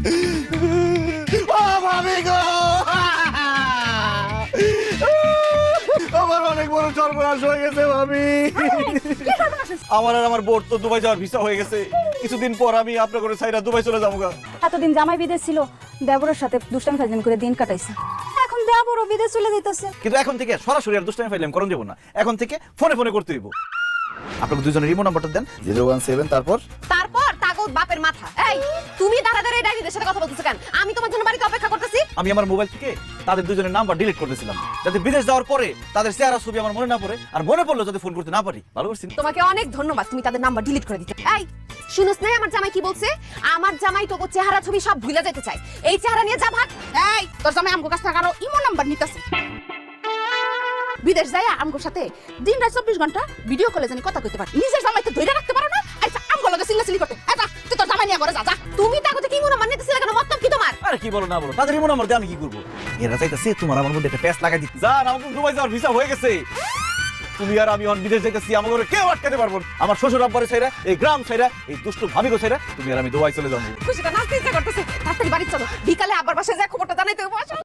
ও ভাবি গো, আমার অনেক বড় সর্বনাশ হয়ে গেছে ভাবি। আমার আর আমার বোর তো দুবাই যাওয়ার ভিসা হয়ে গেছে। কিছুদিন পর আমি আপনার করে সাইরা দুবাই চলে যাবো। এতদিন জামাই বিদেশ ছিল, দেবরের সাথে দুষ্টামি ফাজলামি করে দিন কাটাইছে। এখন দেবরও বিদেশ চলে যাইতেছে। কিন্তু এখন থেকে সরাসরি আর দুষ্টামি ফাইলাম করণ যাবো না, এখন থেকে ফোনে ফোনে করতে হইব। আপনাকে দুজনের রিমো নাম্বারটা দেন, 017 তারপর তাগো বাপের মাথা। এই তুমি দাঁড়া দাঁড়া ডাইনিদের সাথে কথা বলতেছো কেন? আমি তোমার জন্য বাড়িতে অপেক্ষা করতেছি। আমি আমার মোবাইল থেকে তাদের দুজনের নাম্বার ডিলিট করতেছিলাম, যাতে বিদেশ যাওয়ার পরে তাদের চেহারা ছবি আমার মনে না পড়ে, আর মনে পড়লো যাতে ফোন করতে না পারি। ভালো করছি। তোমাকে অনেক ধন্যবাদ, তুমি তাদের নাম্বার ডিলিট করে দিতে। এই শুনোস নাই আমার জামাই কি বলছে? আমার জামাই তোকে চেহারা ছবি সব ভুলে যেতে চায়। এই চেহারা নিয়ে যা ভাগ। এই তোর জামাই আমগো কাছ থেকে আরো ইমো নাম্বার নিতেছে। বিদেশ যায় আমগোর সাথে দিন রাত 24 ঘন্টা ভিডিও কলে জানি কথা কইতে পারে। নিজের জামাই তো ধরে রাখতে পারো না। আচ্ছা আমগো লগে সিল্লাসিলি করতে। এটা তুই তোর জামাই নিয়ে ঘরে যা। তুমি তাকে কি মনে মানতেছিলে কেন? মতলব কি তোমার? আরে কি বলো না বলো, তাদের রিমো নাম্বার দিয়ে আমি কি করবো? এরা চাইতেছে তোমার আমার মধ্যে একটা প্যাচ লাগাই দিতে। জান, আমাকে দুবাই যাওয়ার ভিসা হয়ে গেছে। তুমি আর আমি এখন বিদেশ যাইতেছি, আমাকে কেউ আটকাতে পারবো না। আমার শ্বশুর আব্বারে ছাইরা, এই গ্রাম ছাইরা, এই দুষ্টু ভাবিগো ছাইরা তুমি আর আমি দুবাই চলে যাবো। খুশিটা নাচতে ইচ্ছা করতেছে। তাড়াতাড়ি বাড়ি চলো, বিকালে আব্বার বাসায় যা খবরটা জানাইতে হবে।